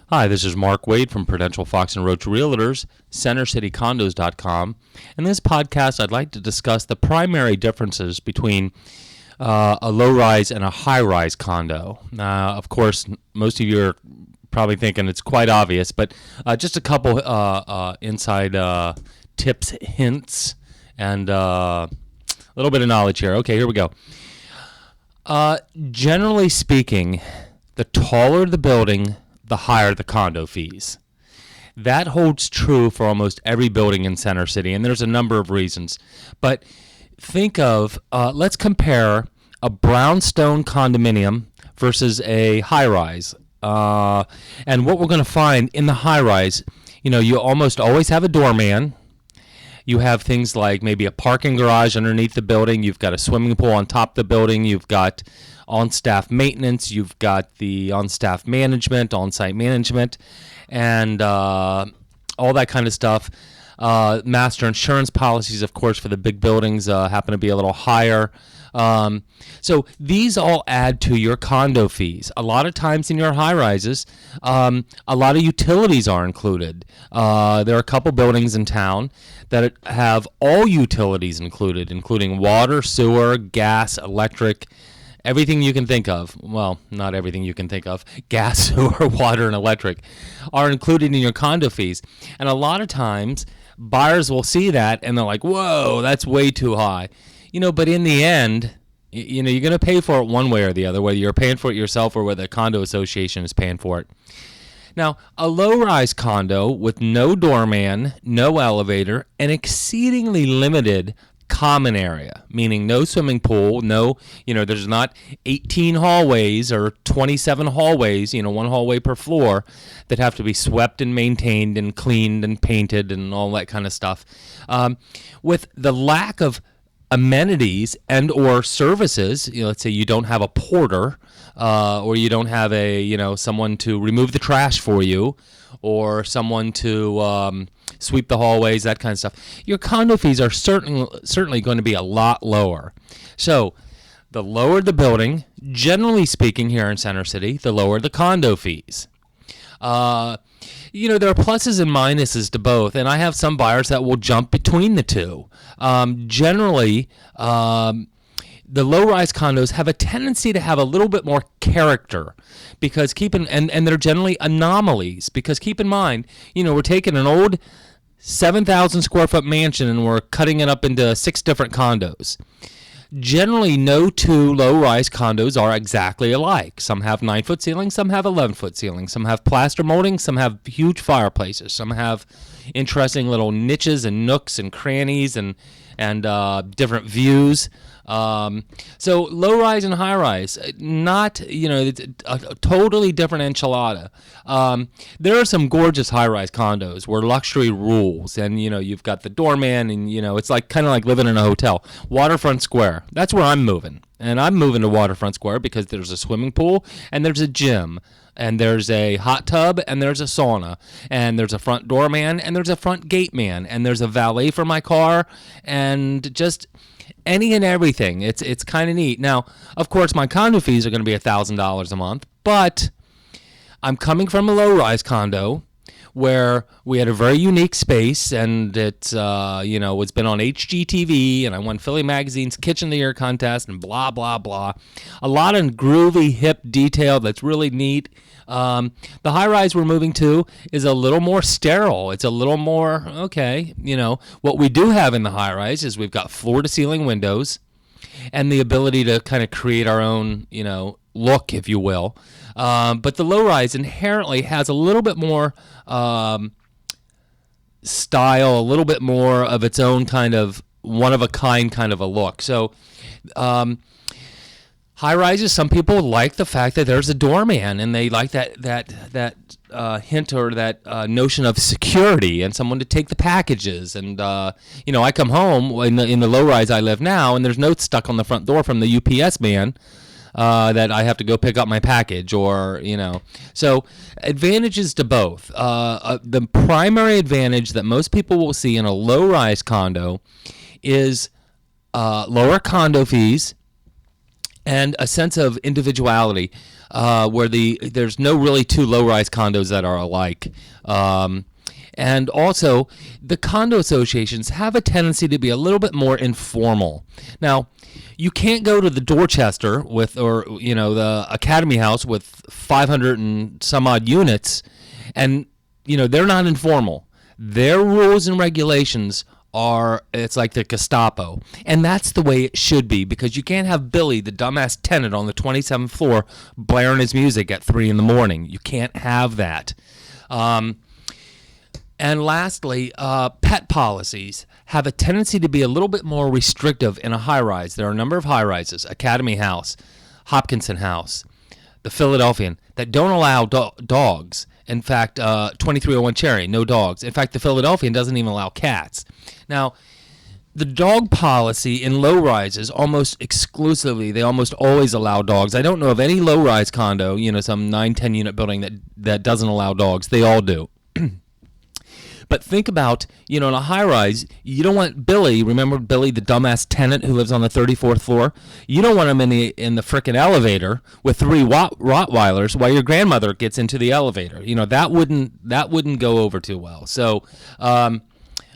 Hi, this is Mark Wade from Prudential Fox and Roach Realtors, CenterCityCondos.com. In this podcast, I'd like to discuss the primary differences between a low-rise and a high-rise condo. Of course, most of you are probably thinking it's quite obvious, but just a couple inside tips, hints, and a little bit of knowledge here. Okay, here we go. Generally speaking, the taller the building, the higher the condo fees. That holds true for almost every building in Center City, and there's a number of reasons. But think of, let's compare a brownstone condominium versus a high-rise. And what we're going to find in the high-rise, you almost always have a doorman. You have things like maybe a parking garage underneath the building. You've got a swimming pool on top of the building. You've got on-staff maintenance. You've got the on-staff management, on-site management, and all that kind of stuff. Master insurance policies, of course, for the big buildings happen to be a little higher. So these all add to your condo fees. A lot of times in your high-rises, a lot of utilities are included. There are a couple buildings in town that have all utilities included, including water, sewer, gas, electric, everything you can think of. Well, not everything you can think of. Gas, sewer, water, and electric are included in your condo fees. And a lot of times, buyers will see that and they're like, whoa, that's way too high. But in the end, you're going to pay for it one way or the other, whether you're paying for it yourself or whether the condo association is paying for it. Now, a low-rise condo with no doorman, no elevator, and exceedingly limited common area, meaning no swimming pool, there's not 18 hallways or 27 hallways, one hallway per floor that have to be swept and maintained and cleaned and painted and all that kind of stuff. With the lack of amenities and or services, let's say you don't have a porter, or you don't have someone to remove the trash for you, or someone to sweep the hallways, that kind of stuff. Your condo fees are certainly going to be a lot lower. So the lower the building, generally speaking here in Center City, the lower the condo fees. There are pluses and minuses to both, and I have some buyers that will jump between the two. Generally, the low-rise condos have a tendency to have a little bit more character because and they're generally anomalies because keep in mind, we're taking an old 7,000 square foot mansion and we're cutting it up into 6 different condos. Generally, no two low-rise condos are exactly alike. Some have 9-foot ceilings, some have 11-foot ceilings, some have plaster molding, some have huge fireplaces, some have interesting little niches and nooks and crannies and different views. So low-rise and high-rise, not, it's a totally different enchilada. There are some gorgeous high-rise condos where luxury rules, and, you've got the doorman, and, it's kind of like living in a hotel. Waterfront Square, that's where I'm moving. And I'm moving to Waterfront Square because there's a swimming pool, and there's a gym, and there's a hot tub, and there's a sauna, and there's a front doorman, and there's a front gate man, and there's a valet for my car, and just any and everything. It's kind of neat. Now, of course, my condo fees are going to be $1,000 a month, but I'm coming from a low-rise condo where we had a very unique space, and it's it's been on HGTV, and I won Philly Magazine's Kitchen of the Year contest, and blah blah blah. A lot of groovy, hip detail that's really neat. The high-rise we're moving to is a little more sterile. It's a little more okay. What we do have in the high-rise is we've got floor-to-ceiling windows, and the ability to kind of create our own look, if you will. But the low-rise inherently has a little bit more style, a little bit more of its own kind of one-of-a-kind kind of a look. So high-rises, some people like the fact that there's a doorman, and they like that hint or that notion of security and someone to take the packages. And, I come home in the low-rise I live now, and there's notes stuck on the front door from the UPS man that I have to go pick up my package, or, So advantages to both. The primary advantage that most people will see in a low-rise condo is lower condo fees and a sense of individuality. where there's no really two low-rise condos that are alike. And also, the condo associations have a tendency to be a little bit more informal. Now, you can't go to the Dorchester the Academy House with 500 and some odd units, and they're not informal. Their rules and regulations it's like the Gestapo, and that's the way it should be, because you can't have Billy, the dumbass tenant on the 27th floor, blaring his music at 3 in the morning. You can't have that. And lastly, pet policies have a tendency to be a little bit more restrictive in a high-rise. There are a number of high-rises, Academy House, Hopkinson House, the Philadelphian, that don't allow dogs. In fact, 2301 Cherry, no dogs. In fact, the Philadelphian doesn't even allow cats. Now, the dog policy in low-rises almost exclusively, they almost always allow dogs. I don't know of any low-rise condo, some 9-10 unit building that doesn't allow dogs. They all do. But think about, in a high-rise, you don't want Billy, remember Billy, the dumbass tenant who lives on the 34th floor? You don't want him in the frickin' elevator with 3 Rottweilers while your grandmother gets into the elevator. That wouldn't go over too well. So,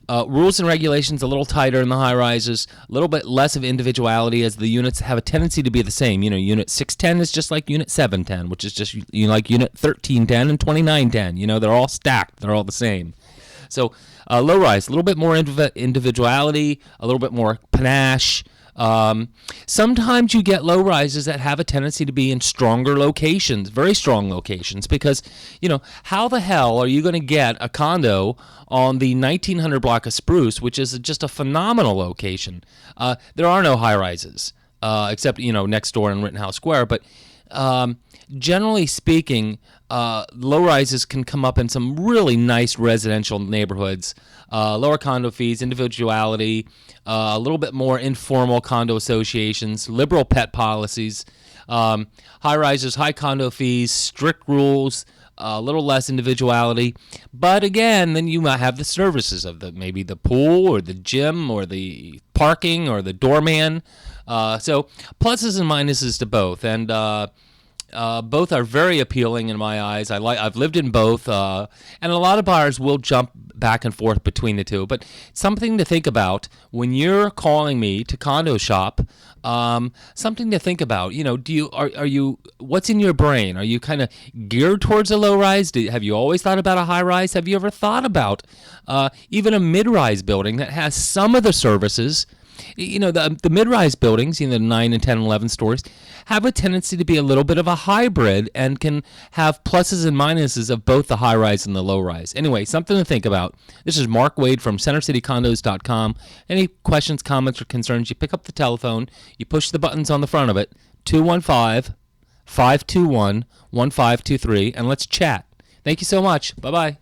rules and regulations a little tighter in the high-rises, a little bit less of individuality, as the units have a tendency to be the same. Unit 610 is just like Unit 710, which is just like Unit 1310 and 2910. They're all stacked. They're all the same. So low-rise, a little bit more individuality, a little bit more panache. Sometimes you get low-rises that have a tendency to be in stronger locations, very strong locations, because, how the hell are you going to get a condo on the 1900 block of Spruce, which is just a phenomenal location? There are no high-rises, except, next door in Rittenhouse Square, but generally speaking, low-rises can come up in some really nice residential neighborhoods. Lower condo fees, individuality, a little bit more informal condo associations, liberal pet policies, high-rises, high condo fees, strict rules, a little less individuality. But again, then you might have the services of maybe the pool or the gym or the parking or the doorman. So pluses and minuses to both, and both are very appealing in my eyes. I've lived in both, and a lot of buyers will jump back and forth between the two. But something to think about when you're calling me to condo shop. Something to think about. Are you? What's in your brain? Are you kind of geared towards a low rise? Have you always thought about a high rise? Have you ever thought about even a mid rise building that has some of the services? The mid-rise buildings, the 9 and 10 and 11 stories, have a tendency to be a little bit of a hybrid and can have pluses and minuses of both the high-rise and the low-rise. Anyway, something to think about. This is Mark Wade from CenterCityCondos.com. Any questions, comments, or concerns, you pick up the telephone, you push the buttons on the front of it, 215-521-1523, and let's chat. Thank you so much. Bye-bye.